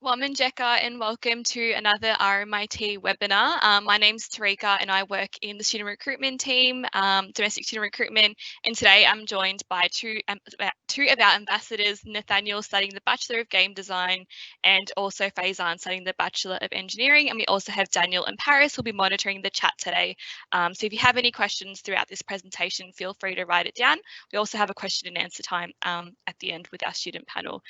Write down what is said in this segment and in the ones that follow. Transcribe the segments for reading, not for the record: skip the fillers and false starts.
Waman Jekka and welcome to another RMIT webinar. My name's Tarika and I work in the student recruitment team, domestic student recruitment, and today I'm joined by two of our ambassadors, Nathaniel studying the Bachelor of Game Design and also Faizan studying the Bachelor of Engineering, and we also have Daniel and Paris who'll be monitoring the chat today. So if you have any questions throughout this presentation, feel free to write it down. We also have a question and answer time at the end with our student panel.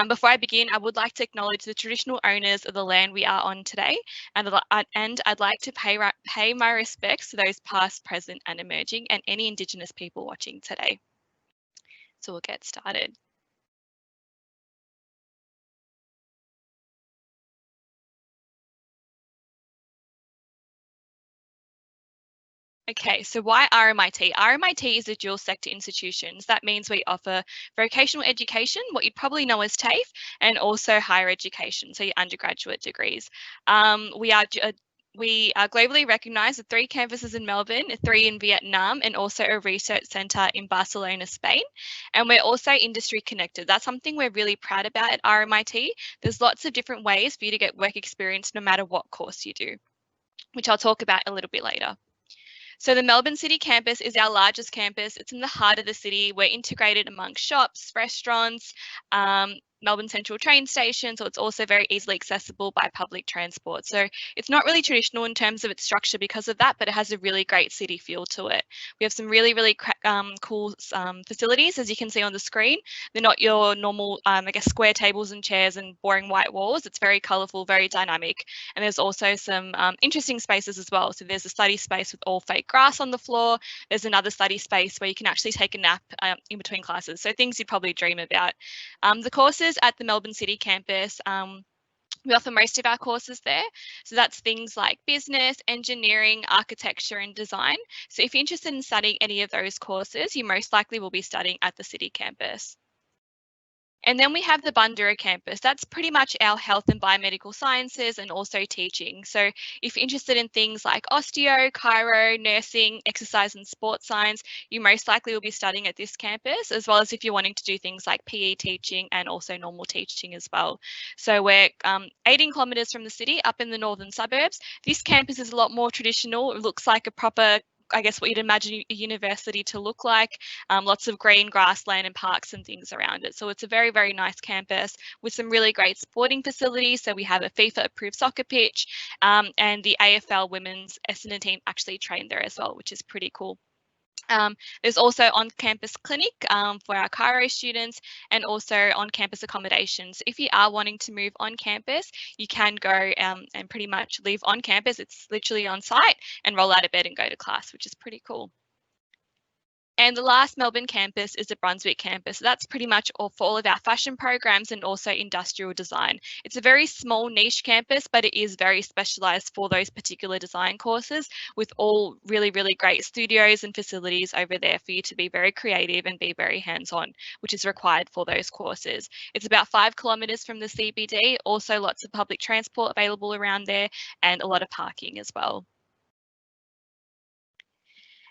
Before I begin, I would like to acknowledge the traditional owners of the land we are on today, and I'd like to pay my respects to those past, present, and emerging, and any Indigenous people watching today. So we'll get started. Okay, so why RMIT? RMIT is a dual sector institution. That means we offer vocational education, what you'd probably know as TAFE, and also higher education, so your undergraduate degrees. We are globally recognised with 3 campuses in Melbourne, 3 in Vietnam, and also a research centre in Barcelona, Spain. And we're also industry connected. That's something we're really proud about at RMIT. There's lots of different ways for you to get work experience no matter what course you do, which I'll talk about a little bit later. So the Melbourne City campus is our largest campus. It's in the heart of the city. We're integrated amongst shops, restaurants, Melbourne Central train station, so it's also very easily accessible by public transport. So it's not really traditional in terms of its structure because of that, but it has a really great city feel to it. We have some really, really cool facilities, as you can see on the screen. They're not your normal, square tables and chairs and boring white walls. It's very colourful, very dynamic. And there's also some interesting spaces as well. So there's a study space with all fake grass on the floor. There's another study space where you can actually take a nap in between classes. So things you'd probably dream about. The courses at the Melbourne City campus, we offer most of our courses there. So that's things like business, engineering, architecture, and design. So if you're interested in studying any of those courses, you most likely will be studying at the City campus. And then we have the Bundoora campus. That's pretty much our health and biomedical sciences and also teaching. So if you're interested in things like osteo, chiro, nursing, exercise and sports science, you most likely will be studying at this campus, as well as if you're wanting to do things like PE teaching and also normal teaching as well. So we're 18 kilometres from the city up in the northern suburbs. This campus is a lot more traditional. It looks like a proper, I guess, what you'd imagine a university to look like. Lots of green grassland and parks and things around it. So it's a very, very nice campus with some really great sporting facilities. So we have a FIFA approved soccer pitch, and the AFL women's Essendon team actually train there as well, which is pretty cool. There's also on-campus clinic for our chiro students and also on-campus accommodations. If you are wanting to move on campus, you can go and pretty much leave on campus. It's literally on site and roll out of bed and go to class, which is pretty cool. And the last Melbourne campus is the Brunswick campus. So that's pretty much all for all of our fashion programs and also industrial design. It's a very small niche campus, but it is very specialised for those particular design courses with all really, really great studios and facilities over there for you to be very creative and be very hands-on, which is required for those courses. It's about 5 kilometres from the CBD, also lots of public transport available around there and a lot of parking as well.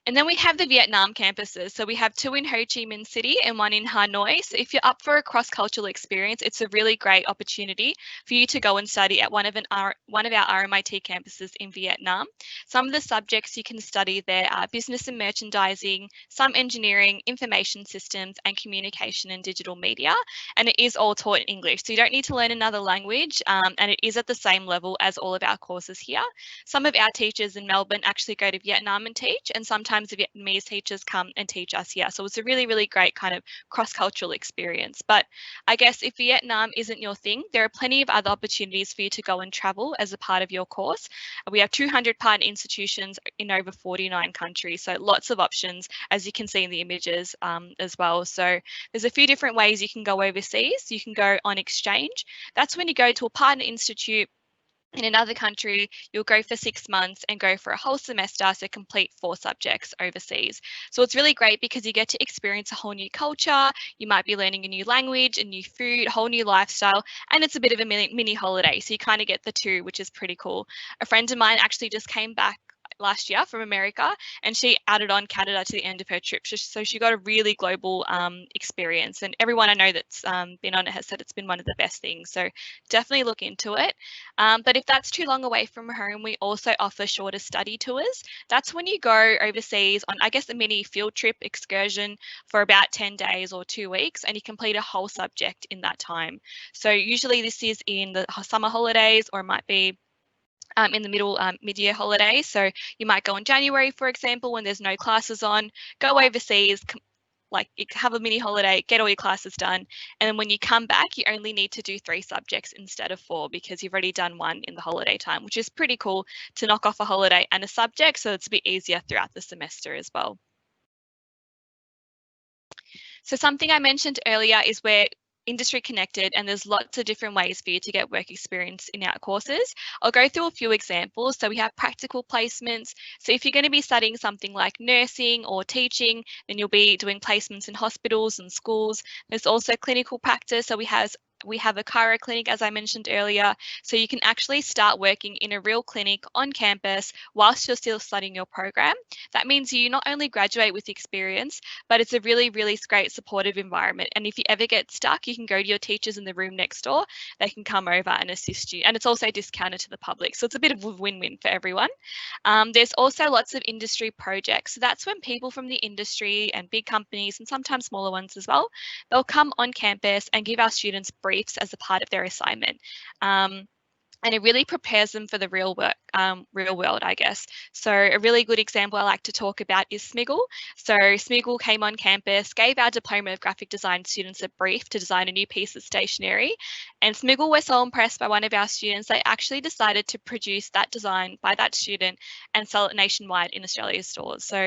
And then we have the Vietnam campuses. So we have 2 in Ho Chi Minh City and 1 in Hanoi. So if you're up for a cross-cultural experience, it's a really great opportunity for you to go and study at one of our RMIT campuses in Vietnam. Some of the subjects you can study there are business and merchandising, some engineering, information systems, and communication and digital media. And it is all taught in English. So you don't need to learn another language, and it is at the same level as all of our courses here. Some of our teachers in Melbourne actually go to Vietnam and teach, and sometimes the Vietnamese teachers come and teach us here. So it's a really, really great kind of cross-cultural experience. But I guess if Vietnam isn't your thing, there are plenty of other opportunities for you to go and travel as a part of your course. We have 200 partner institutions in over 49 countries, so lots of options, as you can see in the images as well. So there's a few different ways you can go overseas. You can go on exchange. That's when you go to a partner institute in another country. You'll go for 6 months and go for a whole semester, so complete 4 subjects overseas. So it's really great because you get to experience a whole new culture. You might be learning a new language, a new food, a whole new lifestyle, and it's a bit of a mini holiday. So you kind of get the two, which is pretty cool. A friend of mine actually just came back last year from America, and she added on Canada to the end of her trip. So she got a really global experience, and everyone I know that's been on it has said it's been one of the best things. So definitely look into it. But if that's too long away from home, we also offer shorter study tours. That's when you go overseas on, I guess, a mini field trip excursion for about 10 days or 2 weeks, and you complete a whole subject in that time. So usually this is in the summer holidays, or it might be in the middle mid-year holidays. So you might go in January, for example, when there's no classes on, go overseas, like have a mini holiday, get all your classes done. And then when you come back, you only need to do 3 subjects instead of 4 because you've already done 1 in the holiday time, which is pretty cool to knock off a holiday and a subject. So it's a bit easier throughout the semester as well. So something I mentioned earlier is we're industry connected, and there's lots of different ways for you to get work experience in our courses. I'll go through a few examples. So we have practical placements. So if you're going to be studying something like nursing or teaching, then you'll be doing placements in hospitals and schools. There's also clinical practice. So we have a chiro clinic, as I mentioned earlier, so you can actually start working in a real clinic on campus whilst you're still studying your program. That means you not only graduate with experience, but it's a really, really great supportive environment. And if you ever get stuck, you can go to your teachers in the room next door. They can come over and assist you. And it's also discounted to the public. So it's a bit of a win-win for everyone. There's also lots of industry projects. So that's when people from the industry and big companies, and sometimes smaller ones as well, they'll come on campus and give our students briefs as a part of their assignment. And it really prepares them for the real world, I guess. So a really good example I like to talk about is Smiggle. So Smiggle came on campus, gave our Diploma of Graphic Design students a brief to design a new piece of stationery. And Smiggle were so impressed by one of our students, they actually decided to produce that design by that student and sell it nationwide in Australia's stores. So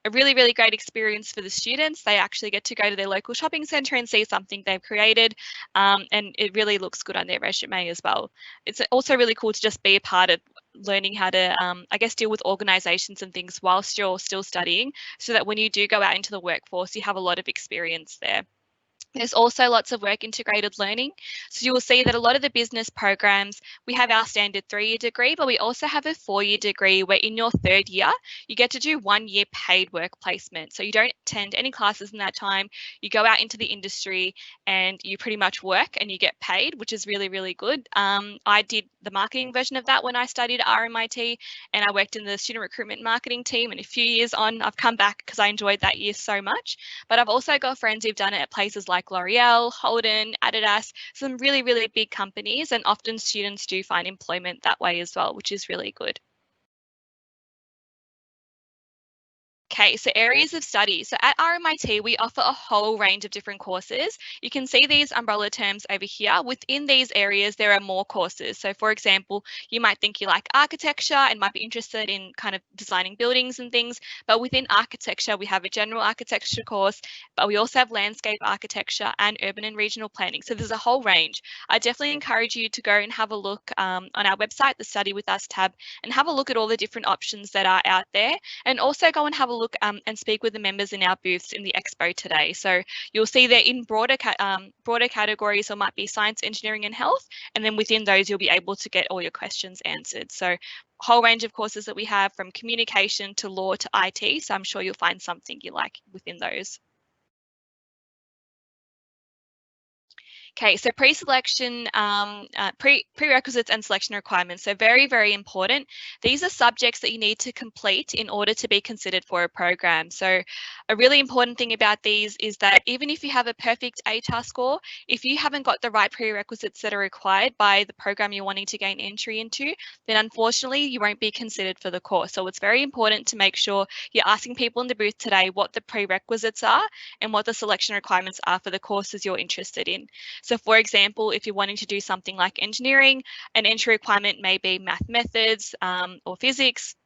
a really, really great experience for the students. They actually get to go to their local shopping centre and see something they've created, and it really looks good on their resume as well. It's also really cool to just be a part of learning how to, I guess, deal with organisations and things whilst you're still studying, so that when you do go out into the workforce, you have a lot of experience there. There's also lots of work integrated learning. So you will see that a lot of the business programs, we have our standard 3-year degree, but we also have a 4-year degree where in your 3rd year, you get to do 1 year paid work placement. So you don't attend any classes in that time. You go out into the industry and you pretty much work and you get paid, which is really, really good. I did the marketing version of that when I studied at RMIT, and I worked in the student recruitment marketing team. And a few years on, I've come back because I enjoyed that year so much. But I've also got friends who've done it at places like L'Oreal, Holden, Adidas, some really, really big companies, and often students do find employment that way as well, which is really good. Okay, so areas of study. So at RMIT, we offer a whole range of different courses. You can see these umbrella terms over here. Within these areas, there are more courses. So for example, you might think you like architecture and might be interested in kind of designing buildings and things. But within architecture, we have a general architecture course, but we also have landscape architecture and urban and regional planning. So there's a whole range. I definitely encourage you to go and have a look on our website, the Study With Us tab, and have a look at all the different options that are out there. And also go and have a look and speak with the members in our booths in the expo today. So you'll see that in broader categories, there might be science, engineering and health, and then within those you'll be able to get all your questions answered. So a whole range of courses that we have, from communication to law to IT, so I'm sure you'll find something you like within those. Okay, so pre-selection, prerequisites and selection requirements. So very, very important. These are subjects that you need to complete in order to be considered for a program. So a really important thing about these is that even if you have a perfect ATAR score, if you haven't got the right prerequisites that are required by the program you're wanting to gain entry into, then unfortunately you won't be considered for the course. So it's very important to make sure you're asking people in the booth today what the prerequisites are and what the selection requirements are for the courses you're interested in. So for example, if you're wanting to do something like engineering, an entry requirement may be math methods or physics.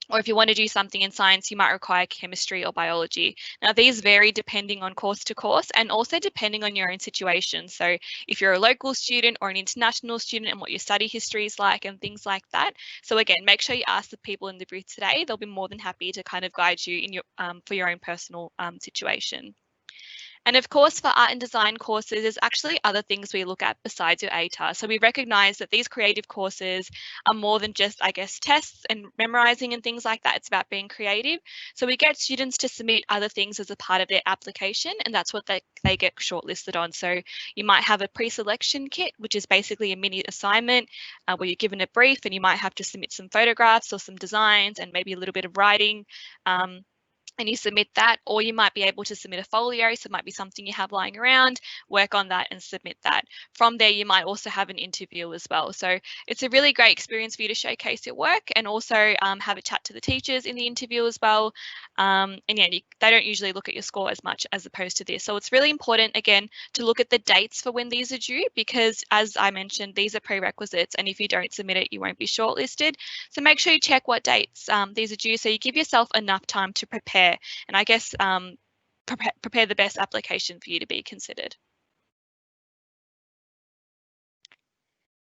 Or if you want to do something in science, you might require chemistry or biology. Now, these vary depending on course to course and also depending on your own situation. So if you're a local student or an international student and what your study history is like and things like that. So again, make sure you ask the people in the booth today. They'll be more than happy to kind of guide you in your for your own personal situation. And of course, for art and design courses, there's actually other things we look at besides your ATAR. So we recognize that these creative courses are more than just, I guess, tests and memorizing and things like that. It's about being creative. So we get students to submit other things as a part of their application, and that's what they get shortlisted on. So you might have a pre-selection kit, which is basically a mini assignment where you're given a brief and you might have to submit some photographs or some designs and maybe a little bit of writing. And you submit that, or you might be able to submit a folio, so it might be something you have lying around, work on that and submit that. From there, you might also have an interview as well. So it's a really great experience for you to showcase your work and also have a chat to the teachers in the interview as well. And yeah, they don't usually look at your score as much as opposed to this. So it's really important, again, to look at the dates for when these are due, because as I mentioned, these are prerequisites, and if you don't submit it, you won't be shortlisted. So make sure you check what dates these are due, so you give yourself enough time to prepare and I guess prepare the best application for you to be considered.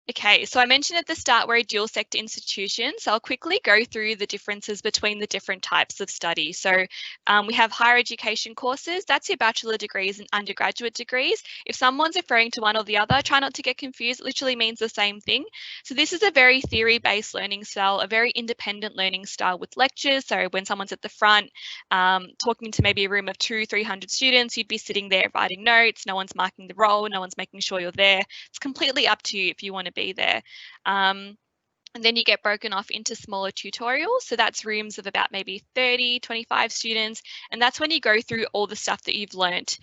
Okay, so I mentioned at the start we're a dual sector institution, so I'll quickly go through the differences between the different types of study. So we have higher education courses, that's your bachelor degrees and undergraduate degrees. If someone's referring to one or the other, try not to get confused, it literally means the same thing. So this is a very theory-based learning style, a very independent learning style with lectures. So when someone's at the front talking to maybe a room of 200-300 students, you'd be sitting there writing notes, no one's marking the roll, no one's making sure you're there. It's completely up to you if you want to be there. And then you get broken off into smaller tutorials. So that's rooms of about maybe 30, 25 students. And that's when you go through all the stuff that you've learnt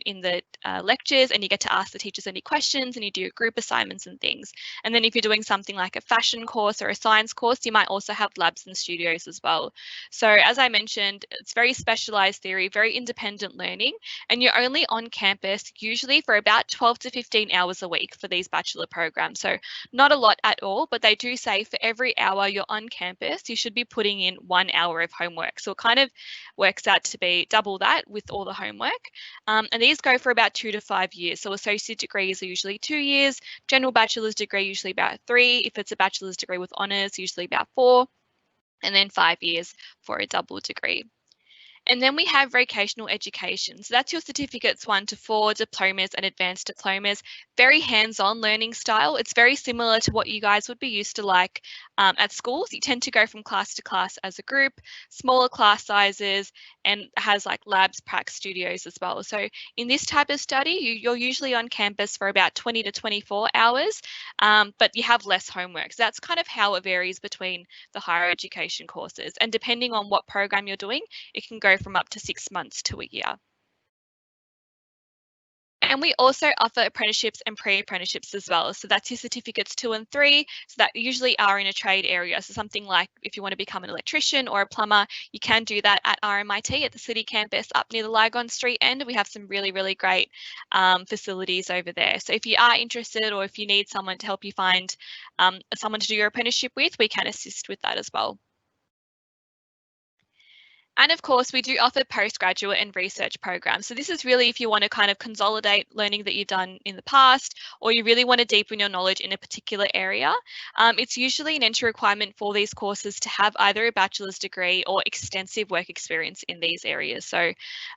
in the lectures, and you get to ask the teachers any questions, and you do group assignments and things. And then if you're doing something like a fashion course or a science course, you might also have labs and studios as well. So as I mentioned, it's very specialised theory, very independent learning, and you're only on campus usually for about 12 to 15 hours a week for these bachelor programs. So not a lot at all, but they do say for every hour you're on campus, you should be putting in 1 hour of homework. So it kind of works out to be double that with all the homework. And these go for about 2 to 5 years. So associate degrees are usually 2 years, general bachelor's degree usually about 3. If it's a bachelor's degree with honours, usually about 4, and then 5 years for a double degree. And then we have vocational education. So that's your certificates 1 to 4, diplomas and advanced diplomas. Very hands-on learning style. It's very similar to what you guys would be used to like at schools. You tend to go from class to class as a group, smaller class sizes, and has like labs, prac studios as well. So in this type of study, you're usually on campus for about 20 to 24 hours, but you have less homework. So that's kind of how it varies between the higher education courses. And depending on what program you're doing, it can go from up to 6 months to a year. And we also offer apprenticeships and pre-apprenticeships as well. So that's your certificates 2 and 3. So that usually are in a trade area. So something like if you want to become an electrician or a plumber, you can do that at RMIT at the city campus up near the Lygon Street end. We have some really, really great facilities over there. So if you are interested, or if you need someone to help you find someone to do your apprenticeship with, we can assist with that as well. And of course, we do offer postgraduate and research programs. So this is really if you want to kind of consolidate learning that you've done in the past, or you really want to deepen your knowledge in a particular area. It's usually an entry requirement for these courses to have either a bachelor's degree or extensive work experience in these areas. So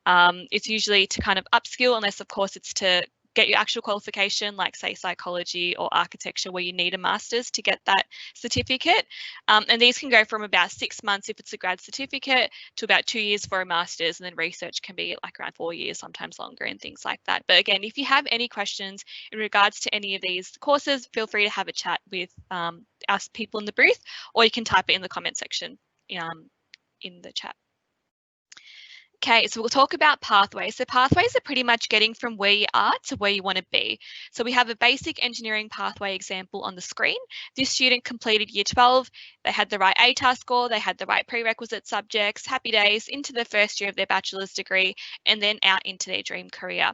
it's usually to kind of upskill, unless of course it's to get your actual qualification, like say psychology or architecture, where you need a master's to get that certificate. And these can go from about 6 months if it's a grad certificate to about 2 years for a master's, and then research can be like around 4 years, sometimes longer, and things like that. But again, if you have any questions in regards to any of these courses, feel free to have a chat with us people in the booth, or you can type it in the comment section in the chat. Okay, so we'll talk about pathways. So pathways are pretty much getting from where you are to where you want to be. So we have a basic engineering pathway example on the screen. This student completed year 12. They had the right ATAR score, they had the right prerequisite subjects, happy days, into the first year of their bachelor's degree, and then out into their dream career.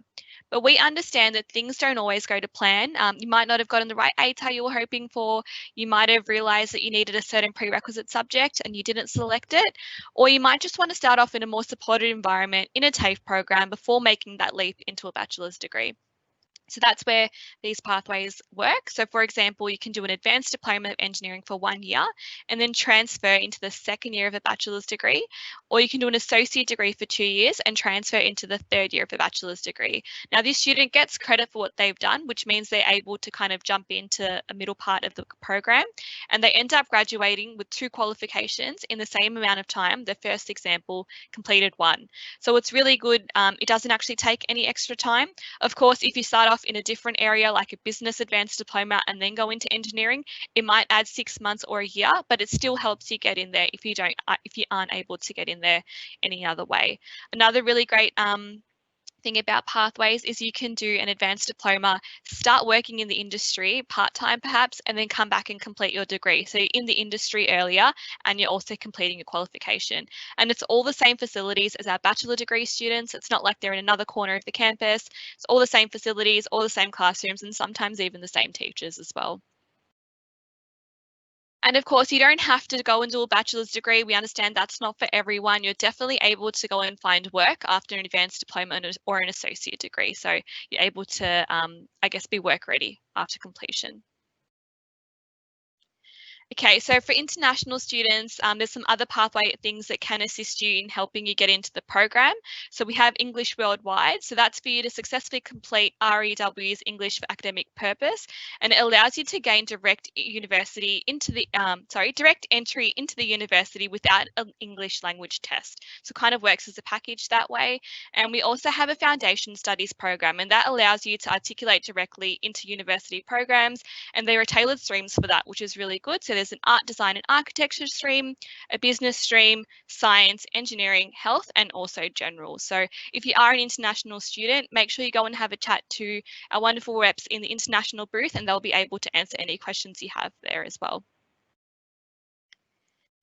But we understand that things don't always go to plan. You might not have gotten the right ATAR you were hoping for. You might have realised that you needed a certain prerequisite subject and you didn't select it. Or you might just want to start off in a more supported environment in a TAFE program before making that leap into a bachelor's degree. So that's where these pathways work. So for example, you can do an advanced diploma of engineering for 1 year and then transfer into the second year of a bachelor's degree, or you can do an associate degree for 2 years and transfer into the third year of a bachelor's degree. Now this student gets credit for what they've done, which means they're able to kind of jump into a middle part of the program, and they end up graduating with 2 qualifications in the same amount of time. The first example completed 1. So it's really good. It doesn't actually take any extra time. Of course, if you start off in a different area like a business advanced diploma and then go into engineering, it might add 6 months or a year, but it still helps you get in there if you aren't able to get in there any other way. Another really great thing about pathways is you can do an advanced diploma, start working in the industry part-time perhaps, and then come back and complete your degree. So you're in the industry earlier and you're also completing your qualification. And it's all the same facilities as our bachelor degree students. It's not like they're in another corner of the campus. It's all the same facilities, all the same classrooms, and sometimes even the same teachers as well. And of course, you don't have to go and do a bachelor's degree. We understand that's not for everyone. You're definitely able to go and find work after an advanced diploma or an associate degree. So you're able to, I guess, be work ready after completion. Okay, so for international students, there's some other pathway things that can assist you in helping you get into the program. So we have English Worldwide. So that's for you to successfully complete REW's English for Academic Purpose, and it allows you to gain direct university into the direct entry into the university without an English language test. So kind of works as a package that way. And we also have a Foundation Studies program, and that allows you to articulate directly into university programs, and there are tailored streams for that, which is really good. So there's an art, design and architecture stream, a business stream, science, engineering, health, and also general. So if you are an international student, make sure you go and have a chat to our wonderful reps in the international booth, and they'll be able to answer any questions you have there as well.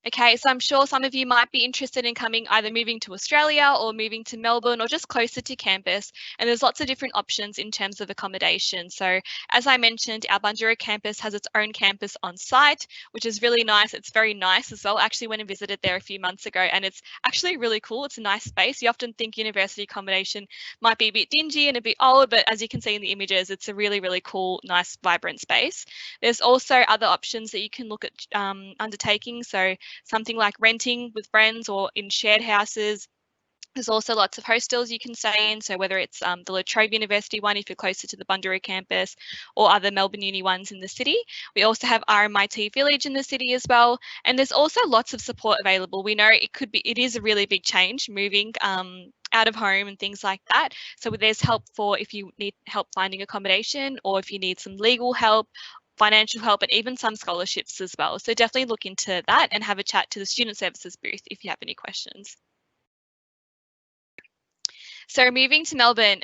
Okay, so I'm sure some of you might be interested in coming, either moving to Australia or moving to Melbourne or just closer to campus. And there's lots of different options in terms of accommodation. So as I mentioned, our Bundoora campus has its own campus on site, which is really nice. It's very nice as well. I actually went and visited there a few months ago, and it's actually really cool. It's a nice space. You often think university accommodation might be a bit dingy and a bit old, but as you can see in the images, it's a really, really cool, nice, vibrant space. There's also other options that you can look at undertaking. So something like renting with friends or in shared houses. There's also lots of hostels you can stay in. So whether it's the La Trobe University one, if you're closer to the Bundoora campus, or other Melbourne Uni ones in the city. We also have RMIT Village in the city as well. And there's also lots of support available. We know it is a really big change moving out of home and things like that. So there's help for if you need help finding accommodation, or if you need some legal help, financial help, and even some scholarships as well. So definitely look into that and have a chat to the Student Services booth if you have any questions. So moving to Melbourne,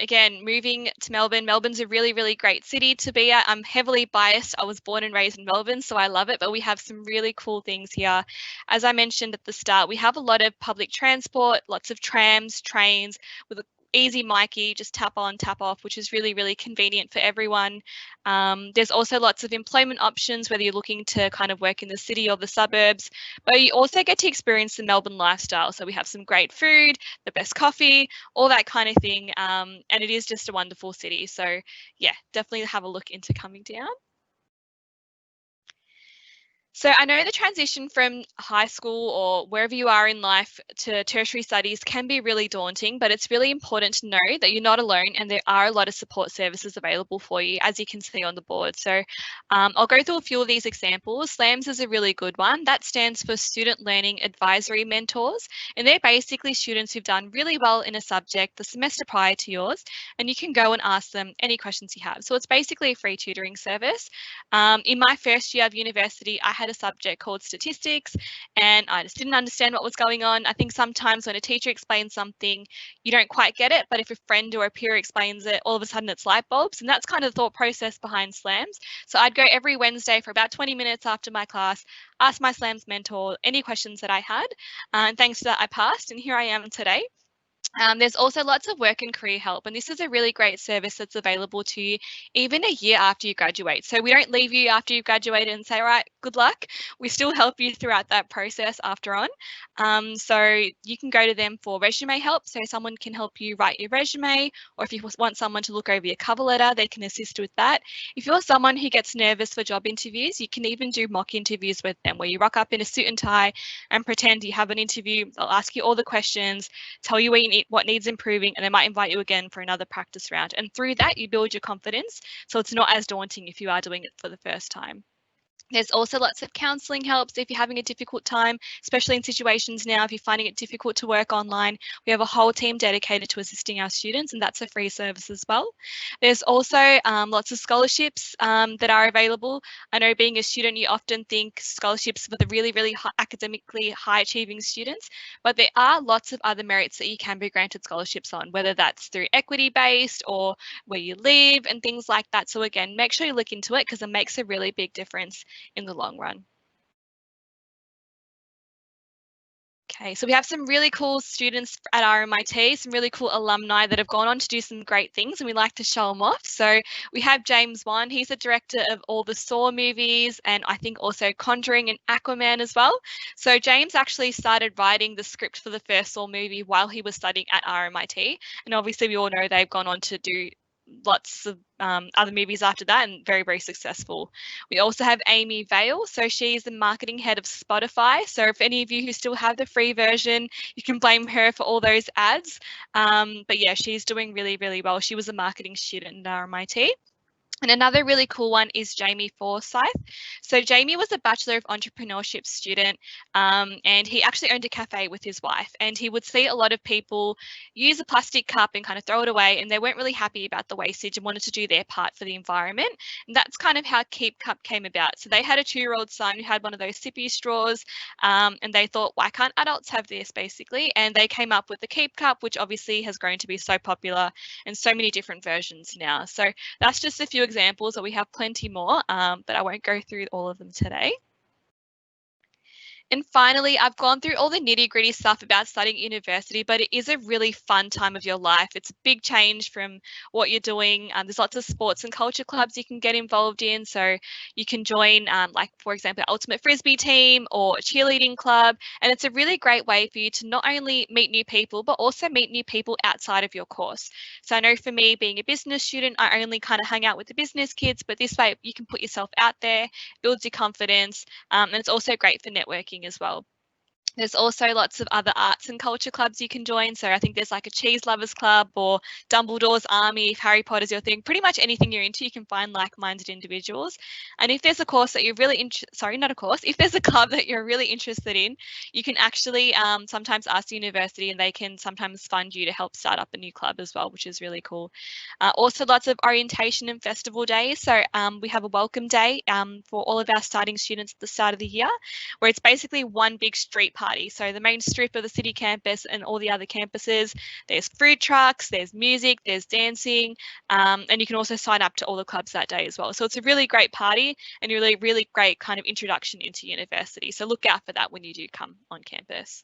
Melbourne's a really, really great city to be at. I'm heavily biased. I was born and raised in Melbourne, so I love it, but we have some really cool things here. As I mentioned at the start, we have a lot of public transport, lots of trams, trains with a easy Mikey, just tap on, tap off, which is really, really convenient for everyone. There's also lots of employment options, whether you're looking to kind of work in the city or the suburbs, but you also get to experience the Melbourne lifestyle. So we have some great food, the best coffee, all that kind of thing. And it is just a wonderful city. So yeah, definitely have a look into coming down. So I know the transition from high school or wherever you are in life to tertiary studies can be really daunting, but it's really important to know that you're not alone and there are a lot of support services available for you, as you can see on the board. So I'll go through a few of these examples. SLAMS is a really good one. That stands for Student Learning Advisory Mentors, and they're basically students who've done really well in a subject the semester prior to yours, and you can go and ask them any questions you have. So it's basically a free tutoring service. In my first year of university, I had a subject called statistics, and I just didn't understand what was going on. I think sometimes when a teacher explains something, you don't quite get it, but if a friend or a peer explains it, all of a sudden it's light bulbs, and that's kind of the thought process behind SLAMs. So I'd go every Wednesday for about 20 minutes after my class, ask my SLAMs mentor any questions that I had, and thanks to that I passed, and here I am today. There's also lots of work and career help, and this is a really great service that's available to you even a year after you graduate. So we don't leave you after you've graduated and say, right, good luck. We still help you throughout that process after on. So you can go to them for resume help. So someone can help you write your resume, or if you want someone to look over your cover letter, they can assist with that. If you're someone who gets nervous for job interviews, you can even do mock interviews with them where you rock up in a suit and tie and pretend you have an interview. They'll ask you all the questions, tell you what needs improving, and they might invite you again for another practice round. And through that, you build your confidence. So it's not as daunting if you are doing it for the first time. There's also lots of counselling helps if you're having a difficult time, especially in situations now. If you're finding it difficult to work online, we have a whole team dedicated to assisting our students, and that's a free service as well. There's also lots of scholarships that are available. I know being a student, you often think scholarships for the really, really academically high achieving students, but there are lots of other merits that you can be granted scholarships on, whether that's through equity based or where you live and things like that. So again, make sure you look into it because it makes a really big difference in the long run. Okay, so we have some really cool students at RMIT, some really cool alumni that have gone on to do some great things, and we like to show them off. So we have James Wan, he's the director of all the Saw movies, and I think also Conjuring and Aquaman as well. So James actually started writing the script for the first Saw movie while he was studying at RMIT, and obviously we all know they've gone on to do lots of other movies after that and very, very successful. We also have Amy Vale. So she's the marketing head of Spotify. So if any of you who still have the free version, you can blame her for all those ads. But yeah, she's doing really, really well. She was a marketing student at RMIT. And another really cool one is Jamie Forsyth. So Jamie was a Bachelor of Entrepreneurship student, and he actually owned a cafe with his wife. And he would see a lot of people use a plastic cup and kind of throw it away, and they weren't really happy about the wastage and wanted to do their part for the environment. And that's kind of how Keep Cup came about. So they had a 2-year-old son who had one of those sippy straws, and they thought, why can't adults have this, basically? And they came up with the Keep Cup, which obviously has grown to be so popular and so many different versions now. So that's just a few examples, but we have plenty more, but I won't go through all of them today. And finally, I've gone through all the nitty-gritty stuff about studying at university, but it is a really fun time of your life. It's a big change from what you're doing. There's lots of sports and culture clubs you can get involved in. So you can join, like, for example, Ultimate Frisbee team or a cheerleading club. And it's a really great way for you to not only meet new people, but also meet new people outside of your course. So I know for me, being a business student, I only kind of hang out with the business kids, but this way you can put yourself out there, builds your confidence, and it's also great for networking as well. There's also lots of other arts and culture clubs you can join. So I think there's like a cheese lovers club or Dumbledore's Army, if Harry Potter's your thing. Pretty much anything you're into, you can find like-minded individuals. And if there's a course that you're really sorry, not a course. If there's a club that you're really interested in, you can actually sometimes ask the university, and they can sometimes fund you to help start up a new club as well, which is really cool. Also, lots of orientation and festival days. So we have a welcome day for all of our starting students at the start of the year, where it's basically one big street party. So the main strip of the city campus and all the other campuses, there's food trucks, there's music, there's dancing, and you can also sign up to all the clubs that day as well. So it's a really great party and a really, really great kind of introduction into university. So look out for that when you do come on campus.